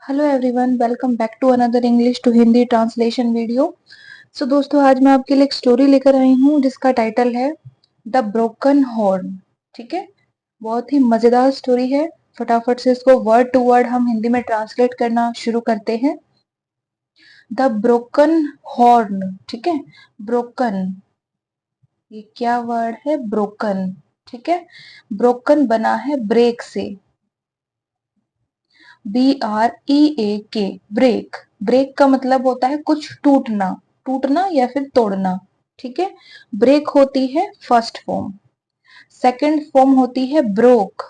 Hello everyone, welcome back to another English to Hindi translation video. So दोस्तों, आज मैं आपके लिए एक स्टोरी लेकर आई हूँ जिसका टाइटल है द ब्रोकन हॉर्न। ठीक है, बहुत ही मजेदार स्टोरी है। फटाफट से इसको वर्ड टू वर्ड हम हिंदी में ट्रांसलेट करना शुरू करते हैं। The broken horn. ठीक है, ब्रोकन, ये क्या वर्ड है? ब्रोकन। ठीक है, ब्रोकन बना है ब्रेक से। BREAK, break. ब्रेक का मतलब होता है कुछ टूटना, टूटना या फिर तोड़ना। ठीक है, ब्रेक होती है फर्स्ट फॉर्म। सेकंड फॉर्म होती है ब्रोक।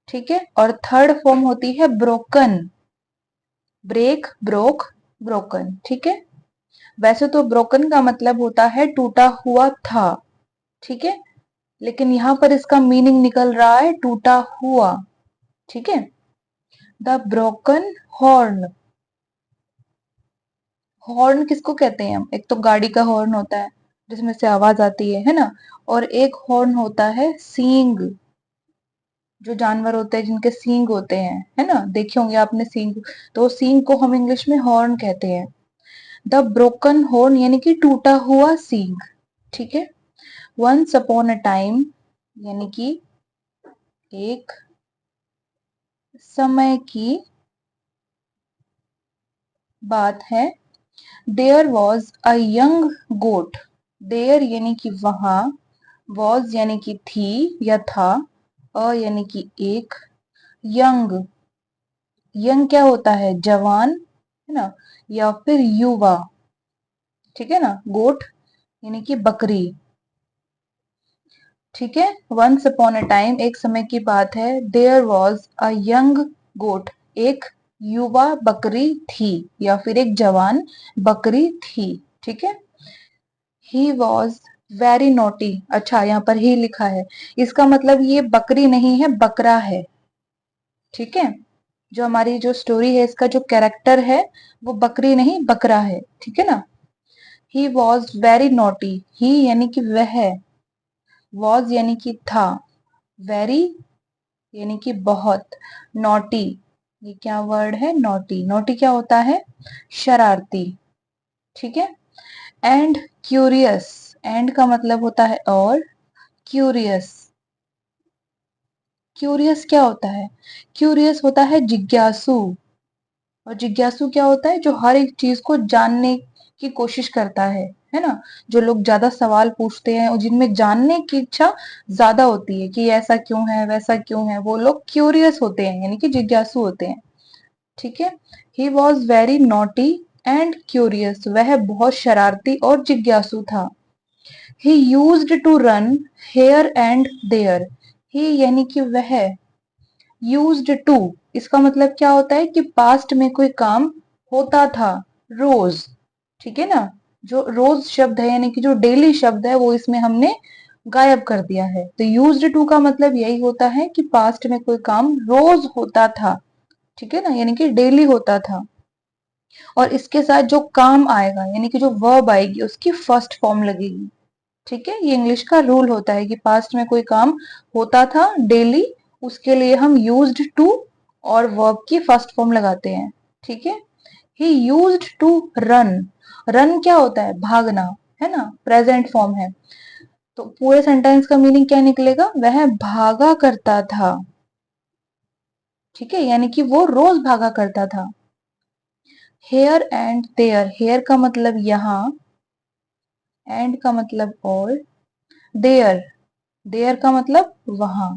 ठीक है, और थर्ड फॉर्म होती है ब्रोकन। Break, broke, broken. ठीक है, वैसे तो ब्रोकन का मतलब होता है टूटा हुआ था। ठीक है, लेकिन यहां पर इसका मीनिंग निकल रहा है टूटा हुआ। ठीक है, द ब्रोकन हॉर्न। हॉर्न किसको कहते हैं हम? एक तो गाड़ी का हॉर्न होता है जिसमें से आवाज आती है ना। और एक हॉर्न होता है सींग। जो जानवर होते हैं जिनके सींग होते हैं, है ना, देखे होंगे आपने सींग। तो सींग को हम इंग्लिश में हॉर्न कहते हैं। द ब्रोकन हॉर्न यानी कि टूटा हुआ सींग। ठीक है, वंस अपॉन अ टाइम यानी कि एक समय की बात है। There was a young goat. There यानी कि वहां, वॉज यानी कि थी या था, अ यानी कि एक, यंग। यंग क्या होता है? जवान, है ना, या फिर युवा। ठीक है ना, गोट यानी कि बकरी। ठीक है, वंस अपॉन अ टाइम, एक समय की बात है। देयर वॉज अ यंग गोट, एक युवा बकरी थी या फिर एक जवान बकरी थी। ठीक है, ही वॉज वेरी नोटी। अच्छा, यहाँ पर ही लिखा है, इसका मतलब ये बकरी नहीं है, बकरा है। ठीक है, जो हमारी जो स्टोरी है, इसका जो कैरेक्टर है वो बकरी नहीं बकरा है। ठीक है ना। He was very naughty. He यानी कि वह, वॉज यानी कि था, वेरी यानी कि बहुत, नोटी, ये क्या वर्ड है? नोटी। नोटी क्या होता है? शरारती। ठीक है, एंड क्यूरियस। एंड का मतलब होता है और, क्यूरियस। क्यूरियस क्या होता है? क्यूरियस होता है जिज्ञासु। और जिज्ञासु क्या होता है? जो हर एक चीज को जानने की कोशिश करता है ना। जो लोग ज्यादा सवाल पूछते हैं और जिनमें जानने की इच्छा ज्यादा होती है कि ऐसा क्यों है, वैसा क्यों है, वो लोग क्यूरियस होते हैं यानी कि जिज्ञासु होते हैं। ठीक है, he was very naughty and curious. वह बहुत शरारती और जिज्ञासु था। He used to run here and there. He यानी कि वह, यूज्ड टू, इसका मतलब क्या होता है कि पास्ट में कोई काम होता था, रोज। ठीक है ना, जो रोज शब्द है यानी कि जो डेली शब्द है वो इसमें हमने गायब कर दिया है। तो यूज्ड टू का मतलब यही होता है कि पास्ट में कोई काम रोज होता था। ठीक है ना, यानी कि डेली होता था। और इसके साथ जो काम आएगा यानी कि जो वर्ब आएगी उसकी फर्स्ट फॉर्म लगेगी। ठीक है, ये इंग्लिश का रूल होता है कि पास्ट में कोई काम होता था डेली, उसके लिए हम यूज्ड टू और वर्ब की फर्स्ट फॉर्म लगाते हैं। ठीक है, he used to run. Run क्या होता है? भागना, है ना, प्रेजेंट फॉर्म है। तो पूरे सेंटेंस का मीनिंग क्या निकलेगा? वह भागा करता था। ठीक है, यानी कि वो रोज भागा करता था। Hair and there. हेयर का मतलब यहाँ, एंड का मतलब और, देयर, देयर का मतलब वहां।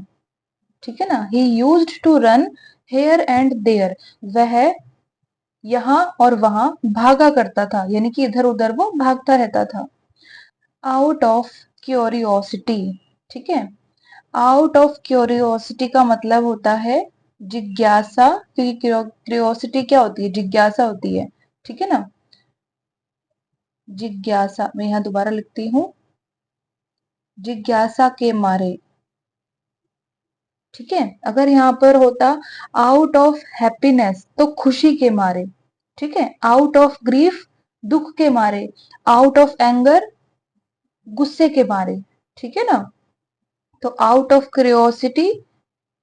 ठीक है ना, he used to run here and there. वह यहाँ और वहां भागा करता था यानी कि इधर उधर वो भागता रहता था। Out of curiosity. ठीक है, आउट ऑफ क्यूरियोसिटी का मतलब होता है जिज्ञासा, क्योंकि क्यूरियोसिटी क्या होती है? जिज्ञासा होती है। ठीक है ना, जिज्ञासा। मैं यहाँ दोबारा लिखती हूँ, जिज्ञासा के मारे। ठीक है, अगर यहाँ पर होता आउट ऑफ हैप्पीनेस तो खुशी के मारे। ठीक है, आउट ऑफ ग्रीफ दुख के मारे, आउट ऑफ एंगर गुस्से के मारे। ठीक है ना, तो आउट ऑफ क्यूरियोसिटी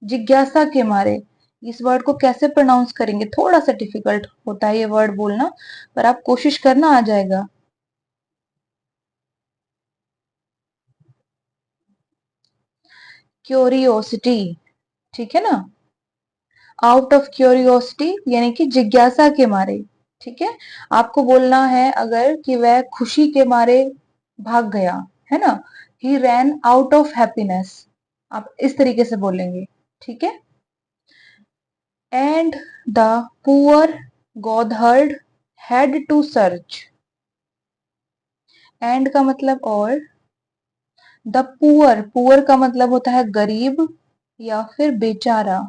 जिज्ञासा के मारे, इस वर्ड को कैसे प्रोनाउंस करेंगे, थोड़ा सा डिफिकल्ट होता है ये वर्ड बोलना, पर आप कोशिश करना, आ जाएगा। क्यूरियोसिटी, ठीक है ना, आउट ऑफ क्यूरियोसिटी यानी कि जिज्ञासा के मारे। ठीक है, आपको बोलना है अगर कि वह खुशी के मारे भाग गया, है ना, he ran out of happiness, आप इस तरीके से बोलेंगे। ठीक है, and the poor goatherd had to search, and का मतलब और, द पुअर, पुअर का मतलब होता है गरीब या फिर बेचारा।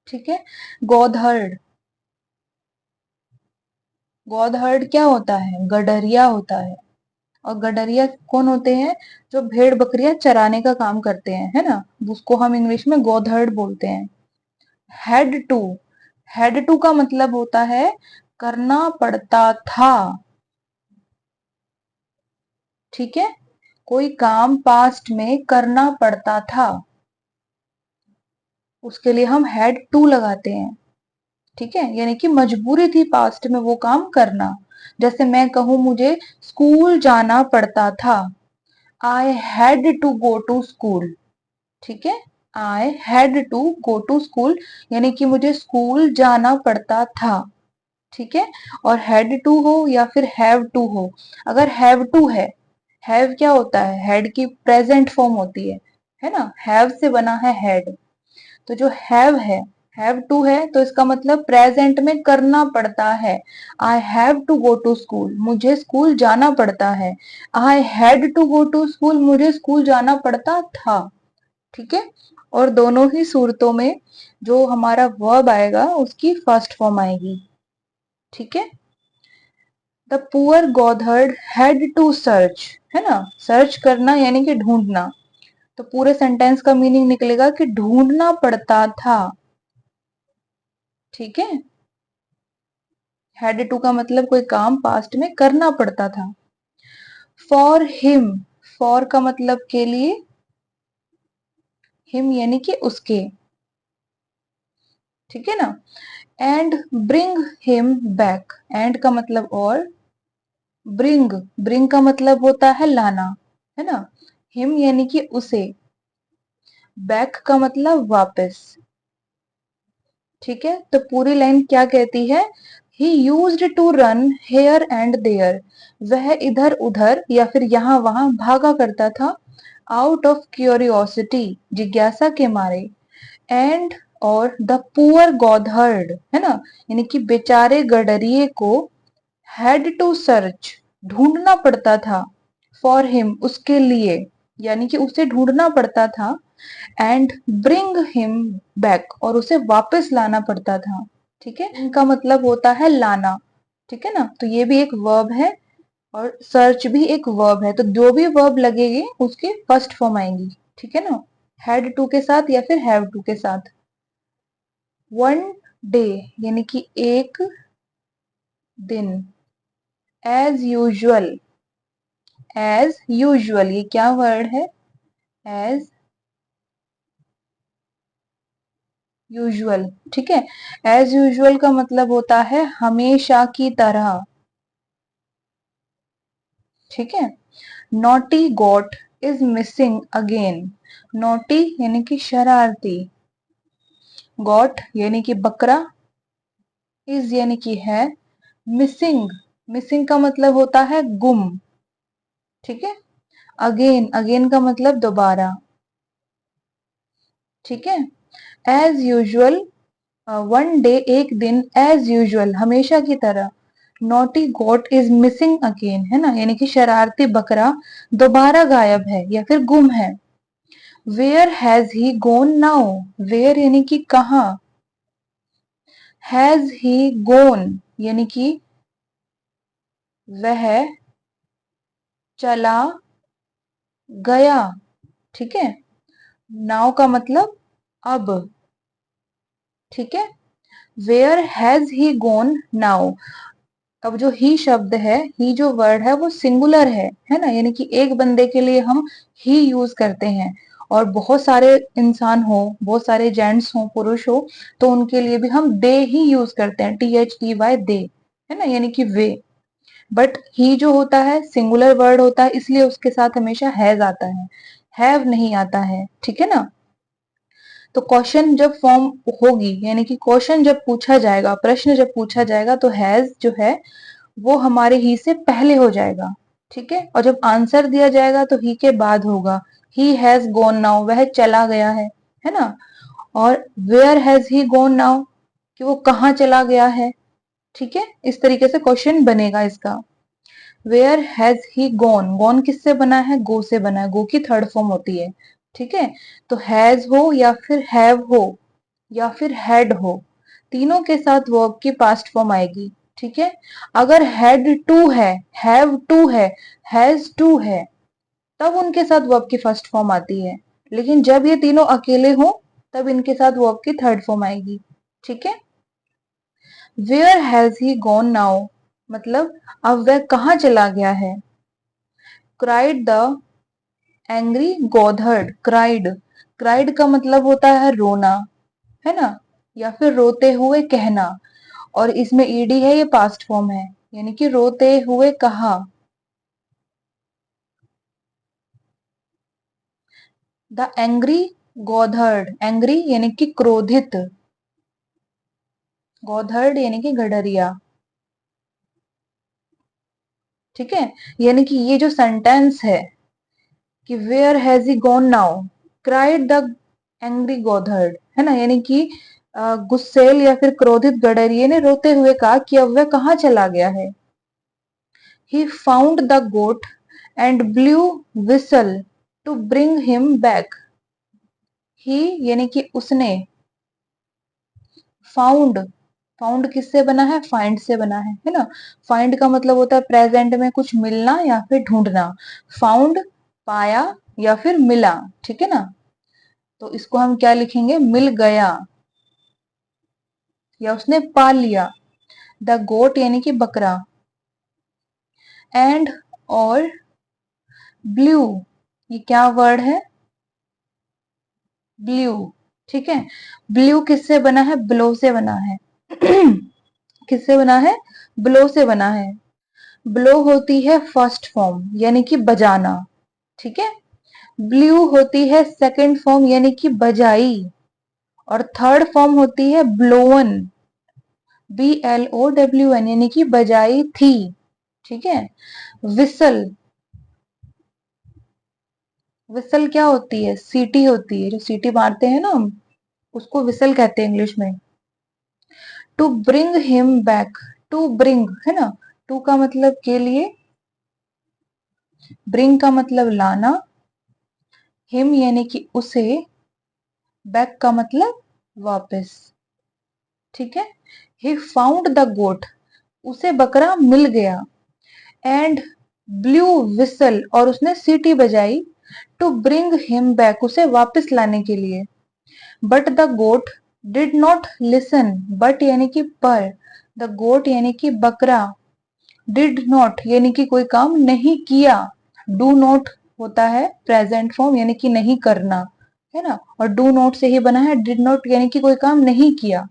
ठीक है, गोधर्ड, गोधर्ड क्या होता है, गडरिया होता है। और गडरिया कौन होते हैं, जो भेड़ बकरियां चराने का काम करते हैं, है ना, उसको हम इंग्लिश में गोधर्ड बोलते हैं। हैड टू, हैड टू का मतलब होता है करना पड़ता था। ठीक है, कोई काम पास्ट में करना पड़ता था, उसके लिए हम हैड टू लगाते हैं। ठीक है, यानी कि मजबूरी थी पास्ट में वो काम करना। जैसे मैं कहूं मुझे स्कूल जाना पड़ता था, I had to go to school. ठीक है, I had to go to school यानी कि मुझे स्कूल जाना पड़ता था। ठीक है, और हैड टू हो या फिर हैव टू हो, अगर हैव टू हैव क्या होता है, हेड की प्रेजेंट फॉर्म होती है ना, हैव से बना है हेड। तो जो हैव टू है तो इसका मतलब प्रेजेंट में करना पड़ता है। I have to go to school, मुझे स्कूल जाना पड़ता है। I had to go to school, मुझे स्कूल जाना पड़ता था। ठीक है, और दोनों ही सूरतों में जो हमारा वर्ब आएगा उसकी फर्स्ट फॉर्म आएगी। ठीक है, the poor goatherd had to search, है ना, सर्च करना यानी कि ढूंढना। तो पूरे सेंटेंस का मीनिंग निकलेगा कि ढूंढना पड़ता था। ठीक है, हैड टू का मतलब कोई काम पास्ट में करना पड़ता था। फॉर हिम, फॉर का मतलब के लिए, हिम यानी कि उसके। ठीक है ना, and bring him back, and का मतलब और, ब्रिंग, ब्रिंग का मतलब होता है लाना, है ना, हिम यानी कि उसे, बैक का मतलब वापस। ठीक है, तो पूरी लाइन क्या कहती है, he used to run here and there, वह इधर उधर या फिर यहाँ वहां भागा करता था, आउट ऑफ क्यूरियोसिटी, जिज्ञासा के मारे, एंड और द पुअर गॉधर्ड, है ना, यानी कि बेचारे गडरिए को, हैड टू सर्च, ढूंढना पड़ता था, फॉर हिम, उसके लिए, यानी कि उसे ढूंढना पड़ता था, एंड ब्रिंग हिम बैक, और उसे वापस लाना पड़ता था। ठीक है, इनका मतलब होता है लाना। ठीक है ना, तो ये भी एक वर्ब है और सर्च भी एक वर्ब है, तो जो भी वर्ब लगेगी उसकी फर्स्ट फॉर्म आएंगी। ठीक है ना, हैड टू के साथ या फिर हैव टू के साथ। वन डे यानी कि एक दिन, एज यूजुअल, एज यूजुअल ये क्या वर्ड है, एज यूजुअल। ठीक है, एज यूजुअल का मतलब होता है हमेशा की तरह। ठीक है, naughty goat is missing again, naughty यानी कि शरारती, गॉट यानी कि बकरा, इज यानी कि है, मिसिंग, मिसिंग का मतलब होता है गुम। ठीक है, अगेन, अगेन का मतलब दोबारा। ठीक है, एज यूजुअल, वन डे एक दिन, एज यूजुअल हमेशा की तरह, naughty goat is missing again, है ना, यानी कि शरारती बकरा दोबारा गायब है या फिर गुम है। Where has he gone now, where यानी कि कहा, हैज ही गोन यानी कि वह चला गया। ठीक है, नाउ का मतलब अब। ठीक है, where has he gone now, अब जो ही शब्द है, ही जो वर्ड है वो सिंगुलर है ना, यानी कि एक बंदे के लिए हम ही यूज करते हैं, और बहुत सारे इंसान हो, बहुत सारे जेंट्स हो, पुरुष हो, तो उनके लिए भी हम दे ही यूज करते हैं, THEY, दे, है ना, यानी कि वे। बट ही जो होता है सिंगुलर वर्ड होता है, इसलिए उसके साथ हमेशा हैज आता है, हैव नहीं आता है, ठीक है ना। तो क्वेश्चन जब फॉर्म होगी, यानी कि क्वेश्चन जब पूछा जाएगा, प्रश्न जब पूछा जाएगा, तो हैज जो है वो हमारे ही से पहले हो जाएगा, ठीक है। और जब आंसर दिया जाएगा तो ही के बाद होगा। ही हैज गॉन नाउ, वह चला गया है ना। और where has he gone now, कि वो कहाँ चला गया है, ठीक है। इस तरीके से क्वेश्चन बनेगा इसका। Where has he gone, gone किससे बना है, गो से बना है, गो की थर्ड फॉर्म होती है, ठीक है। तो हैज हो या फिर हैव हो या फिर हैड हो, तीनों के साथ वर्ब की पास्ट फॉर्म आएगी, ठीक है। अगर हैड टू है, हैव टू है, हैज टू है, तब उनके साथ वर्ब की फर्स्ट फॉर्म आती है। लेकिन जब ये तीनों अकेले हो, तब इनके साथ वर्ब की थर्ड फॉर्म आएगी, ठीक है। Where has he gone now, मतलब अब वह कहाँ चला गया है। Cried the angry goatherd, cried, cried का मतलब होता है रोना, है ना, या फिर रोते हुए कहना। और इसमें ईडी है, ये पास्ट फॉर्म है, यानी कि रोते हुए कहा। द एंग्री गॉधर्ड, एंग्री यानी कि क्रोधित, गॉधर्ड यानी कि गडरिया, ठीक है। यानी कि ये जो सेंटेंस है कि where has he gone now, cried the angry goatherd, है ना, यानी कि गुस्सेल या फिर क्रोधित गडरिये ने रोते हुए कहा कि अब वह कहाँ चला गया है। He found the goat and blew whistle to bring him back. He यानी कि उसने, फाउंड, फाउंड किससे बना है, फाइंड से बना है ना। फाइंड का मतलब होता है प्रेजेंट में कुछ मिलना या फिर ढूंढना। फाउंड पाया या फिर मिला, ठीक है ना। तो इसको हम क्या लिखेंगे, मिल गया या उसने पा लिया। द गोट यानी कि बकरा, एंड और ब्लू, ये क्या वर्ड है, ब्लू, ठीक है। ब्लू किससे बना है, ब्लो से बना है। किससे बना है, ब्लो से बना है। ब्लो होती है फर्स्ट फॉर्म, यानी कि बजाना, ठीक है। ब्लू होती है सेकंड फॉर्म, यानी कि बजाई। और थर्ड फॉर्म होती है ब्लोवन, BLOWN, यानी कि बजाई थी, ठीक है। विसल, विसल क्या होती है, सीटी होती है, जो सीटी मारते हैं ना हम, उसको विसल कहते हैं इंग्लिश में। To bring him back, to bring है ना, टू का मतलब के लिए, ब्रिंग का मतलब लाना, हिम यानी कि उसे, बैक का मतलब वापस, ठीक है। ही फाउंड द गोट, उसे बकरा मिल गया। एंड ब्लू विसल, और उसने सीटी बजाई, टू ब्रिंग हिम बैक, उसे वापस लाने के लिए। But the goat did not listen, but यानी कि पर, द गोट यानी कि बकरा, डिड नॉट यानी कि कोई काम नहीं किया। डू नॉट होता है प्रेजेंट फॉर्म, यानी कि नहीं करना, है ना। और डू नॉट से ही बना है डिड नॉट, यानी कि कोई काम नहीं किया।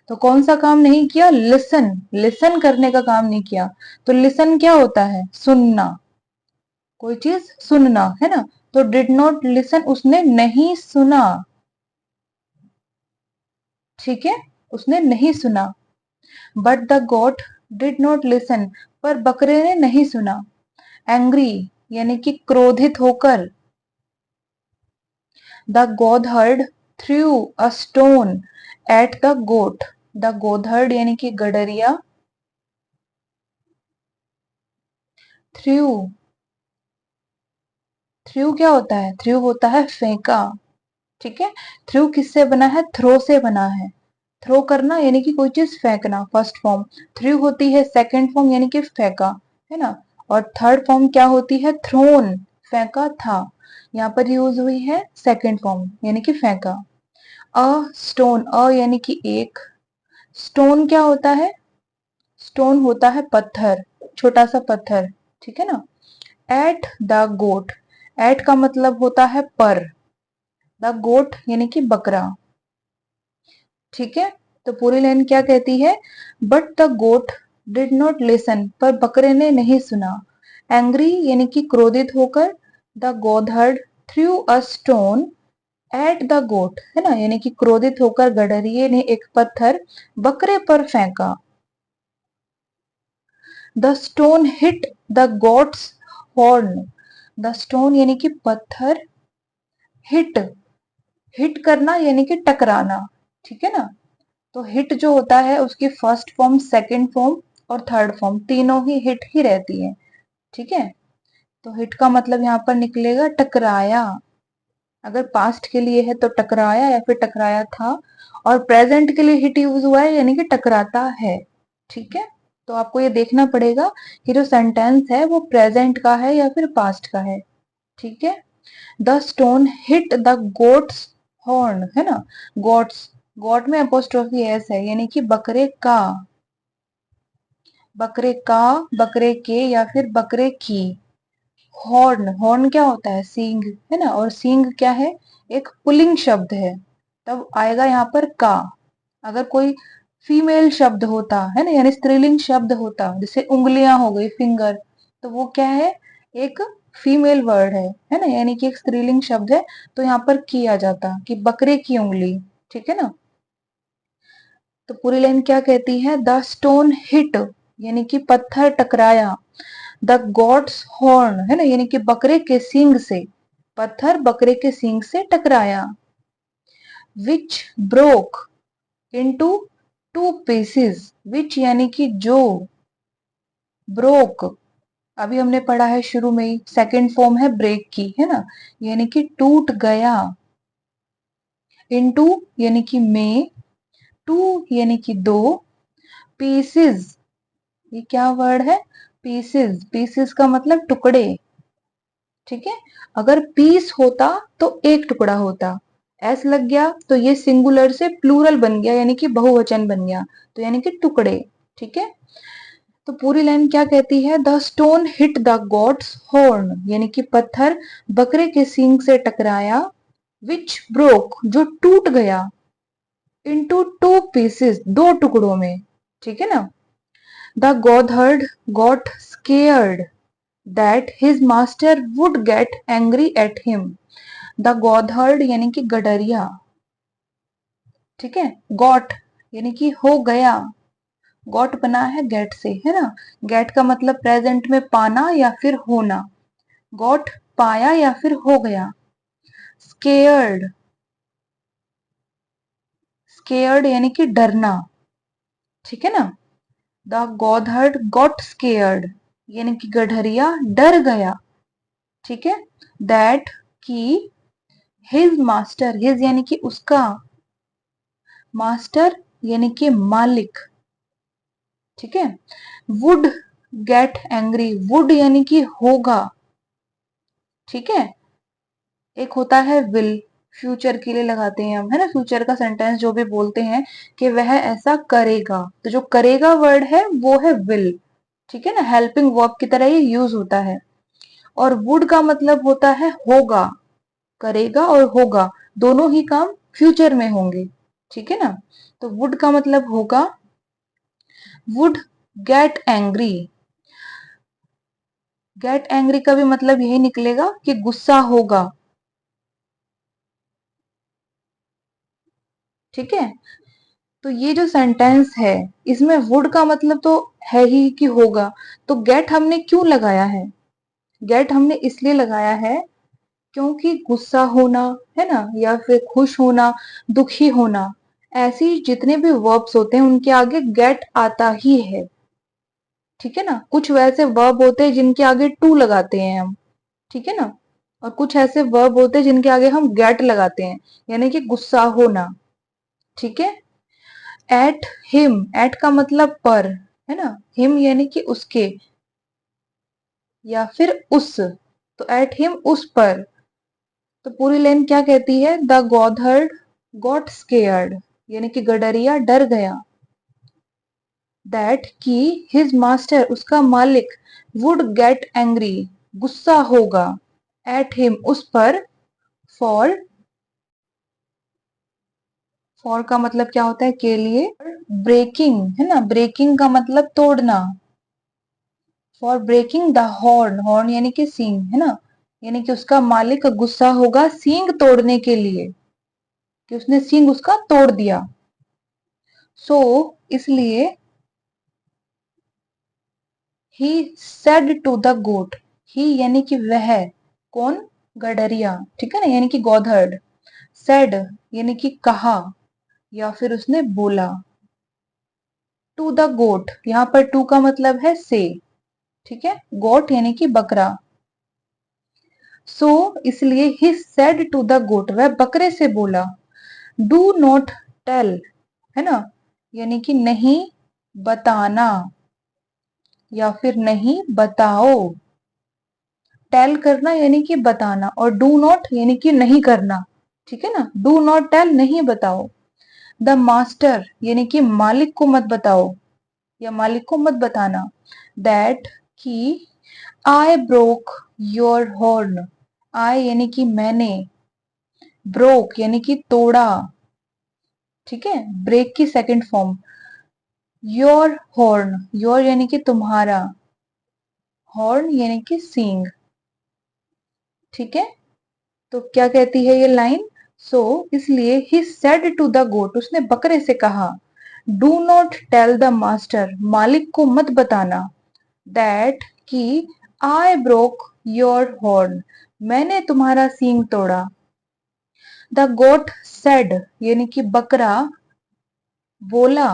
तो कौन सा काम नहीं किया, लिसन, लिसन करने का काम नहीं किया। तो लिसन क्या होता है, सुनना, कोई चीज सुनना, है ना। तो डिड नॉट लिसन, उसने नहीं सुना, ठीक है, उसने नहीं सुना। But the got did not listen, पर बकरे ने नहीं सुना। एंग्री यानी कि क्रोधित होकर। The goatherd threw a stone at the goat, the goatherd यानी कि गडरिया, थ्रू, थ्रू क्या होता है, थ्रू होता है फेंका, ठीक है। थ्रू किससे बना है, थ्रो से बना है। थ्रो करना यानी कि कोई चीज फेंकना, फर्स्ट फॉर्म। थ्रू होती है सेकंड फॉर्म, यानी कि फेंका, है ना। और थर्ड फॉर्म क्या होती है, थ्रोन, फेंका था। यहाँ पर यूज हुई है सेकंड फॉर्म, यानी कि फेंका। अ स्टोन, अ यानी कि एक, स्टोन क्या होता है, स्टोन होता है पत्थर, छोटा सा पत्थर, ठीक है ना। एट द गोट, एट का मतलब होता है पर, द गोट यानी कि बकरा, ठीक है। तो पूरी लाइन क्या कहती है, but the goat did not listen, पर बकरे ने नहीं सुना। एंग्री यानी कि क्रोधित होकर, the goatherd threw a stone at the goat, है ना, यानी कि क्रोधित होकर गडरिये ने एक पत्थर बकरे पर फेंका। The stone hit the goat's horn, the stone यानी कि पत्थर, हिट, हिट करना यानी कि टकराना, ठीक है ना। तो हिट जो होता है उसकी फर्स्ट फॉर्म, सेकंड फॉर्म और थर्ड फॉर्म तीनों ही हिट ही रहती है, ठीक है। तो हिट का मतलब यहाँ पर निकलेगा टकराया, अगर पास्ट के लिए है तो टकराया या फिर टकराया था, और प्रेजेंट के लिए हिट यूज हुआ है यानी कि टकराता है, ठीक है। तो आपको ये देखना पड़ेगा कि जो सेंटेंस है वो प्रेजेंट का है या फिर पास्ट का है, ठीक है। The stone hit the goat's horn, है ना, गोट्स, गॉट में अपोस्ट्रोफी एस है यानी कि बकरे का, बकरे का, बकरे के या फिर बकरे की। हॉर्न, हॉर्न क्या होता है, सींग, है ना, और सींग क्या है, एक पुल्लिंग शब्द है, तब आएगा यहाँ पर का। अगर कोई फीमेल शब्द होता है ना, यानी स्त्रीलिंग शब्द होता, जैसे उंगलियां हो गई, फिंगर, तो वो क्या है, एक फीमेल वर्ड है ना, यानी कि एक स्त्रीलिंग शब्द है, तो यहाँ पर की आ जाता कि बकरे की उंगली, ठीक है ना। तो पूरी लाइन क्या कहती है, द स्टोन हिट यानी कि पत्थर टकराया, द गॉड्स हॉर्न, है ना, यानी कि बकरे के सींग से, पत्थर बकरे के सींग से टकराया। Which broke into two pieces, विच यानी कि जो, ब्रोक अभी हमने पढ़ा है शुरू में ही, सेकंड फॉर्म है ब्रेक की, है ना, यानी कि टूट गया। इनटू यानी कि में, टू यानी कि दो, पीसेस, ये क्या वर्ड है, पीसेस, पीसेस का मतलब टुकड़े, ठीक है। अगर पीस होता तो एक टुकड़ा होता, एस लग गया तो ये सिंगुलर से प्लूरल बन गया यानी कि बहुवचन बन गया, तो यानी कि टुकड़े, ठीक है। तो पूरी लाइन क्या कहती है, the stone hit the gods horn, यानी कि पत्थर बकरे के सींग से टकराया, विच ब्रोक जो टूट गया, इनटू टू पीसेस दो टुकड़ों में, ठीक है ना। The goatherd got scared that his master would get angry at him, the goatherd यानी कि गडरिया, ठीक है। गॉट यानी कि हो गया, गॉट बना है गेट से, है ना, गेट का मतलब प्रेजेंट में पाना या फिर होना, गॉट पाया या फिर हो गया। स्केयर्ड, स्केयर्ड यानी कि डरना, ठीक है ना। द गोधर्ड गॉट स्केयर्ड यानी कि गडरिया डर गया, ठीक है। दैट की हिज मास्टर, हिज यानी कि उसका, मास्टर यानी कि मालिक, ठीक है। वुड गेट एंग्री, वुड यानी कि होगा, ठीक है। एक होता है विल, फ्यूचर के लिए लगाते हैं हम, है ना, फ्यूचर का सेंटेंस जो भी बोलते हैं कि वह ऐसा करेगा, तो जो करेगा वर्ड है वो है विल, ठीक है ना, हेल्पिंग वर्ब की तरह ये यूज होता है। और वुड का मतलब होता है होगा, करेगा और होगा दोनों ही काम फ्यूचर में होंगे, ठीक है ना। तो वुड का मतलब होगा, would get angry, get angry का भी मतलब यही निकलेगा कि गुस्सा होगा, ठीक है। तो ये जो सेंटेंस है इसमें वुड का मतलब तो है ही कि होगा, तो गेट हमने क्यों लगाया है, गेट हमने इसलिए लगाया है क्योंकि गुस्सा होना, है ना, या फिर खुश होना, दुखी होना, ऐसी जितने भी वर्ब्स होते हैं उनके आगे गेट आता ही है, ठीक है ना। कुछ वैसे वर्ब होते हैं जिनके आगे टू लगाते हैं हम, ठीक है ना, और कुछ ऐसे वर्ब होते हैं जिनके आगे हम गेट लगाते हैं, यानी कि गुस्सा होना, ठीक है। एट हिम, एट का मतलब पर, है ना, हिम यानी कि उसके या फिर उस, तो एट हिम उस पर। तो पूरी लाइन क्या कहती है, द गोधर्ड गॉट स्केयर्ड यानी कि गडरिया डर गया, दैट की हिज मास्टर उसका मालिक, वुड गेट एंग्री गुस्सा होगा, एट हिम उस पर, फॉर फॉर का मतलब क्या होता है, के लिए। ब्रेकिंग है ना, ब्रेकिंग का मतलब तोड़ना। For breaking the horn, horn यानी कि सींग है ना, यानी कि उसका मालिक गुस्सा होगा सींग तोड़ने के लिए, कि उसने सींग उसका तोड़ दिया। सो इसलिए ही सेड टू द गोट, ही यानी कि वह, कौन, गडरिया, ठीक है ना, यानी कि गौधर्ड। सेड यानी कि कहा या फिर उसने बोला। टू द गोट, यहाँ पर टू का मतलब है से, ठीक है, गोट यानी कि बकरा। सो इसलिए he said to the goat, वह बकरे से बोला। डू नॉट टेल, है ना, यानी कि नहीं बताना या फिर नहीं बताओ। टेल करना यानी कि बताना, और डू नॉट यानी कि नहीं करना, ठीक है ना, डू नॉट टेल नहीं बताओ। द मास्टर यानी कि मालिक को मत बताओ या मालिक को मत बताना। दैट कि आई ब्रोक योर हॉर्न, आई यानी कि मैंने, ब्रोक यानी कि तोड़ा, ठीक है, ब्रेक की second form. Your horn, your यानी कि तुम्हारा, हॉर्न यानी कि सींग, ठीक है। तो क्या कहती है ये लाइन, सो इसलिए he said to the goat, उसने बकरे से कहा, do not tell the master, मालिक को मत बताना, दैट कि आई ब्रोक योर हॉर्न, मैंने तुम्हारा सींग तोड़ा। द गोट सेड यानी कि बकरा बोला,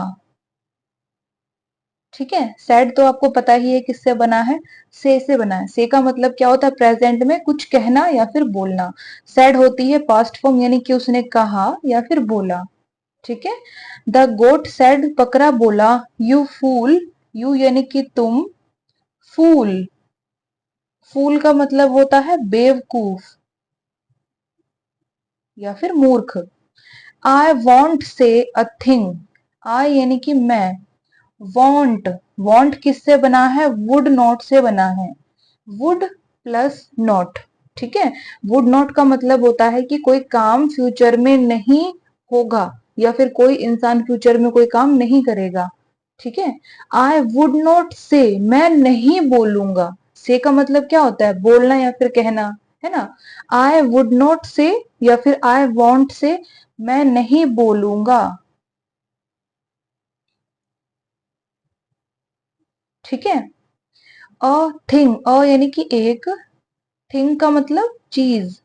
ठीक है। सेड तो आपको पता ही है किससे बना है, से बना है। से का मतलब क्या होता है, प्रेजेंट में कुछ कहना या फिर बोलना। सेड होती है पास्ट फॉर्म, यानी कि उसने कहा या फिर बोला, ठीक है। द गोट सेड, बकरा बोला, यू फूल, यू यानी कि तुम, फूल, फूल का मतलब होता है बेवकूफ या फिर मूर्ख। आई वॉन्ट से अ थिंग, आई यानी कि मैं, वॉन्ट, वॉन्ट किससे बना है, वुड नॉट से बना है, वुड प्लस नॉट, ठीक है। वुड नॉट का मतलब होता है कि कोई काम फ्यूचर में नहीं होगा या फिर कोई इंसान फ्यूचर में कोई काम नहीं करेगा, ठीक है। आई वुड नॉट से, मैं नहीं बोलूंगा, से का मतलब क्या होता है, बोलना या फिर कहना, है ना। आई वुड नॉट से या फिर आई वॉन्ट से, मैं नहीं बोलूंगा, ठीक है। अ थिंग, अ यानी कि एक, थिंग का मतलब चीज।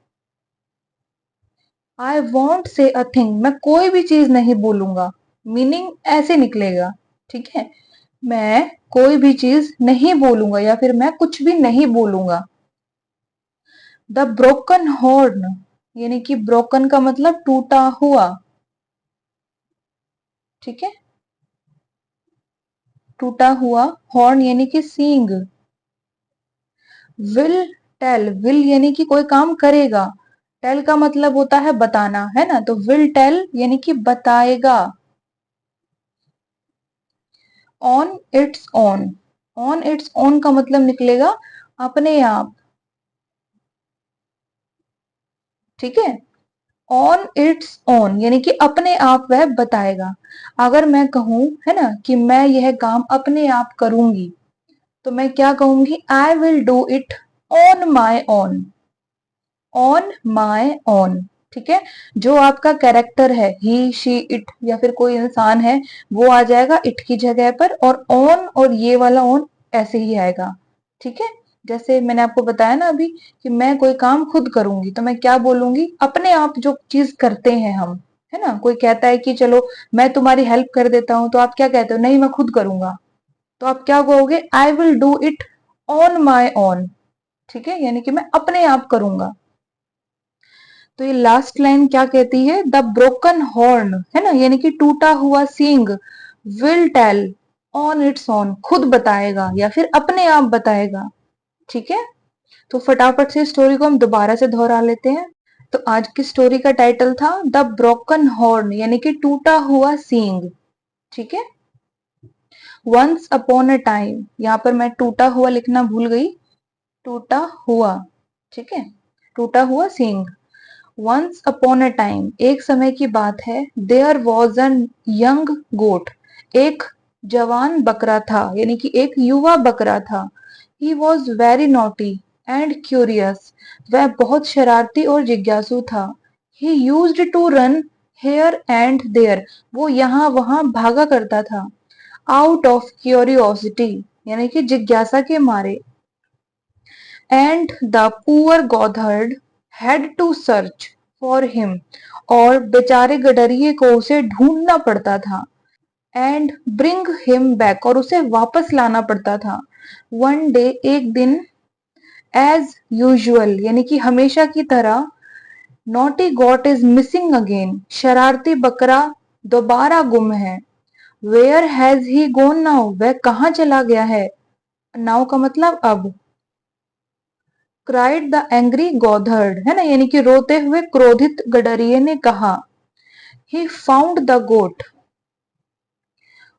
आई वॉन्ट से अ थिंग, मैं कोई भी चीज नहीं बोलूंगा, मीनिंग ऐसे निकलेगा, ठीक है। मैं कोई भी चीज नहीं बोलूंगा या फिर मैं कुछ भी नहीं बोलूंगा। द ब्रोकन हॉर्न यानी कि ब्रोकन का मतलब टूटा हुआ, ठीक है, टूटा हुआ। हॉर्न यानी कि सींग। विल टेल, विल यानी कि कोई काम करेगा, टेल का मतलब होता है बताना, है ना, तो विल टेल यानी कि बताएगा। On its own, on its own का मतलब निकलेगा अपने आप, ठीक है। ऑन इट्स ओन यानी कि अपने आप वह बताएगा। अगर मैं कहूं, है ना, कि मैं यह काम अपने आप करूंगी, तो मैं क्या कहूंगी, I will do it on my own, on my own, ठीक है। जो आपका कैरेक्टर है, ही शी इट या फिर कोई इंसान है, वो आ जाएगा इट की जगह पर, और ऑन और ये वाला ऑन ऐसे ही आएगा, ठीक है। जैसे मैंने आपको बताया ना अभी, कि मैं कोई काम खुद करूंगी, तो मैं क्या बोलूंगी, अपने आप जो चीज करते हैं हम, है ना, कोई कहता है कि चलो मैं तुम्हारी हेल्प कर देता हूं, तो आप क्या कहते हो, नहीं मैं खुद करूंगा, तो आप क्या कहोगे, I will do it on my own, ठीक है, यानी कि मैं अपने आप करूंगा। तो ये लास्ट लाइन क्या कहती है, द ब्रोकन हॉर्न, है ना, यानी कि टूटा हुआ सींग, will tell on its own, खुद बताएगा या फिर अपने आप बताएगा, ठीक है। तो फटाफट से स्टोरी को हम दोबारा से दोहरा लेते हैं। तो आज की स्टोरी का टाइटल था द ब्रोकन हॉर्न, यानी कि टूटा हुआ सींग, ठीक है। वंस अपॉन अ टाइम, यहाँ पर मैं टूटा हुआ लिखना भूल गई, टूटा हुआ, ठीक है, टूटा हुआ सींग। वंस अपॉन अ टाइम, एक समय की बात है, देयर वॉज एन यंग गोट, एक जवान बकरा था, यानी कि एक युवा बकरा था। He was very naughty and curious, वह बहुत शरारती और जिज्ञासु था। He used to run here and there, वो यहाँ वहां भागा करता था। आउट ऑफ क्यूरियोसिटी, यानी कि जिज्ञासा के मारे। And the poor goatherd had to search for him, और बेचारे गडरिये को उसे ढूंढना पड़ता था। एंड ब्रिंग हिम बैक, और उसे वापस लाना पड़ता था। वन डे, एक दिन, एज यूजुअल, यानी कि हमेशा की तरह, naughty goat is missing again, शरारती बकरा दोबारा गुम है। Where has he gone now, वह कहाँ चला गया है। नाउ का मतलब अब। क्राइड द एंग्री गॉथर्ड, है ना, यानी कि रोते हुए क्रोधित गडरिये ने कहा। ही फाउंड द गोट,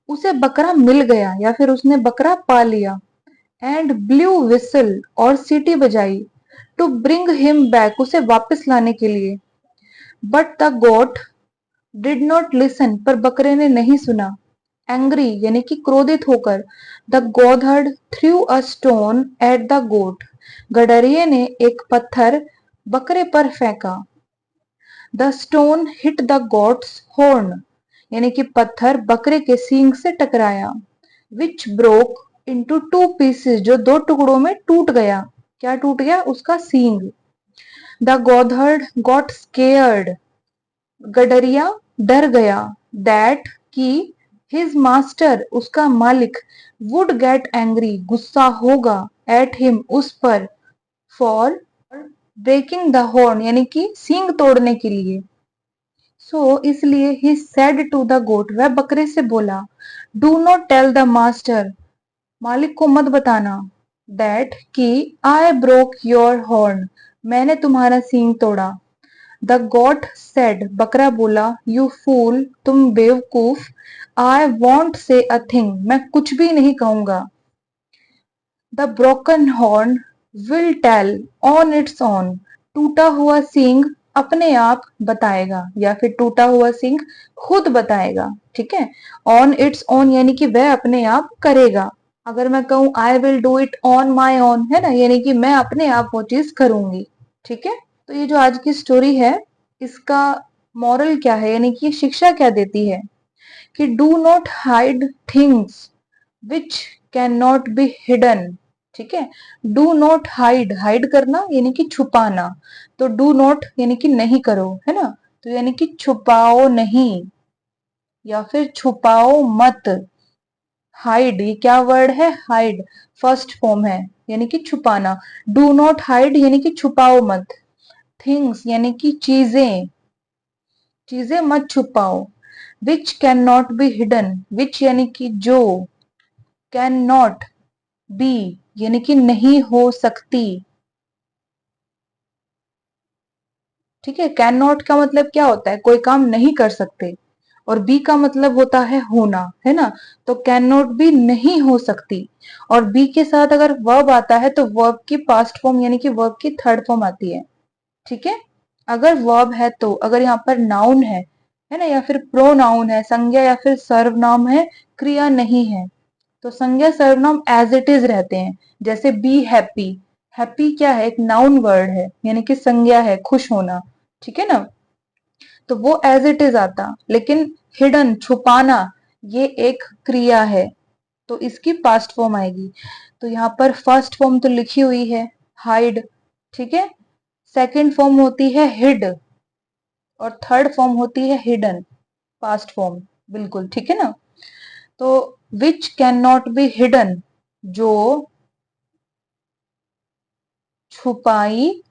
उसे बकरा मिल गया या फिर उसने बकरा पा लिया। एंड ब्लू विसल, और सीटी बजाई, टू ब्रिंग हिम बैक, उसे वापस लाने के लिए। But the goat did not listen, पर बकरे ने नहीं सुना। एंग्री, यानी कि क्रोधित होकर, the goatherd threw a stone at the goat, गडरिये ने एक पत्थर बकरे पर फेंका। The stone hit the goat's horn, यानी कि पत्थर बकरे के सींग से टकराया। Which broke into two pieces, जो दो टुकड़ों में टूट गया। क्या टूट गया, उसका सींग। द गोधर्ड गॉट स्केयर्ड, गडरिया डर गया। दैट, कि हिज मास्टर, उसका मालिक, वुड गेट एंग्री, गुस्सा होगा, एट हिम, उस पर, फॉर ब्रेकिंग द हॉर्न, यानी कि सींग तोड़ने के लिए। इसलिए he said to the goat, वह बकरे से बोला। Do not tell the master, मालिक को मत बताना। दैट, कि आई ब्रोक योर हॉर्न, मैंने तुम्हारा सींग तोड़ा। द गॉट सेड, बकरा बोला। यू फूल, तुम बेवकूफ। आई वॉन्ट से अ थिंग, मैं कुछ भी नहीं कहूंगा। The broken horn will tell on its own, टूटा हुआ सींग अपने आप बताएगा, या फिर टूटा हुआ सींग खुद बताएगा। ठीक है, ऑन इट्स ओन यानी कि वह अपने आप करेगा। अगर मैं कहूं I will do it on my own, है ना, यानी कि मैं अपने आप वो चीज करूंगी। ठीक है, तो ये जो आज की स्टोरी है, इसका मॉरल क्या है, यानी कि शिक्षा क्या देती है, कि do not hide things which can not be hidden. ठीक है, डू नॉट हाइड, हाइड करना यानी कि छुपाना, तो डू नॉट यानी कि नहीं करो, है ना, तो यानी कि छुपाओ नहीं, या फिर छुपाओ मत। हाइड, ये क्या वर्ड है, हाइड फर्स्ट फॉर्म है, यानी कि छुपाना। डू नॉट हाइड यानी कि छुपाओ मत। थिंग्स यानी कि चीजें, चीजें मत छुपाओ। Which can not be hidden, which यानी कि जो, कैन नॉट बी यानी कि नहीं हो सकती। ठीक है, कैन नॉट का मतलब क्या होता है, कोई काम नहीं कर सकते, और बी का मतलब होता है होना, है ना, तो कैन नॉट बी नहीं हो सकती। और बी के साथ अगर वर्ब आता है तो वर्ब की पास्ट फॉर्म यानी कि वर्ब की थर्ड फॉर्म आती है। ठीक है, अगर वर्ब है तो, अगर यहाँ पर नाउन है ना, या फिर प्रोनाउन है, संज्ञा या फिर सर्वनाम है, क्रिया नहीं है, तो संज्ञा सर्वनाम एज इट इज रहते हैं। जैसे बी हैप्पी, हैप्पी क्या है, एक नाउन वर्ड है, यानी कि संज्ञा है, खुश होना। ठीक है ना, तो वो एज इट इज आता, लेकिन हिडन, छुपाना, ये एक क्रिया है, तो इसकी पास्ट फॉर्म आएगी। तो यहाँ पर फर्स्ट फॉर्म तो लिखी हुई है, हाइड। ठीक है, सेकंड फॉर्म होती है हिड, और थर्ड फॉर्म होती है हिडन, पास्ट फॉर्म, बिल्कुल ठीक है ना। तो विच कैन नॉट बी हिडन, जो छुपाई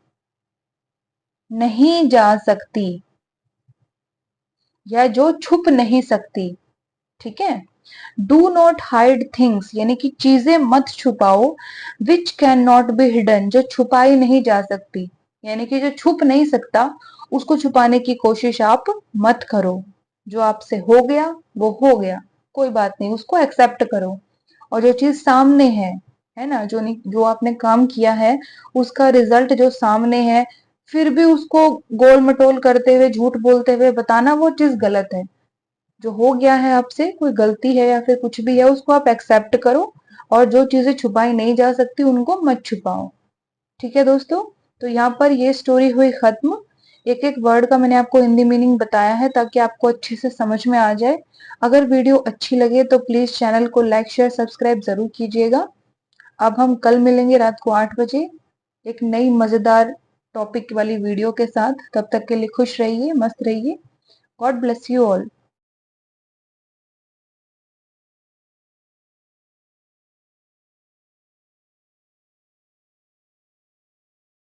नहीं जा सकती, या जो छुप नहीं सकती। ठीक है, डू नॉट हाइड थिंग्स यानी कि चीजें मत छुपाओ, which can not be hidden जो छुपाई नहीं जा सकती, यानी कि जो छुप नहीं सकता उसको छुपाने की कोशिश आप मत करो। जो आपसे हो गया, कोई बात नहीं, उसको एक्सेप्ट करो। और जो चीज सामने है ना, जो नहीं, जो आपने काम किया है उसका रिजल्ट जो सामने है, फिर भी उसको गोल मटोल करते हुए, झूठ बोलते हुए बताना वो चीज गलत है। जो हो गया है आपसे, कोई गलती है या फिर कुछ भी है, उसको आप एक्सेप्ट करो, और जो चीजें छुपाई नहीं जा सकती उनको मत छुपाओ। ठीक है दोस्तों, तो यहाँ पर ये स्टोरी हुई खत्म। एक एक वर्ड का मैंने आपको हिंदी मीनिंग बताया है ताकि आपको अच्छे से समझ में आ जाए। अगर वीडियो अच्छी लगे तो प्लीज चैनल को लाइक शेयर सब्सक्राइब जरूर कीजिएगा। अब हम कल मिलेंगे रात को 8 बजे एक नई मजेदार टॉपिक वाली वीडियो के साथ। तब तक के लिए खुश रहिए, मस्त रहिए। God bless you all.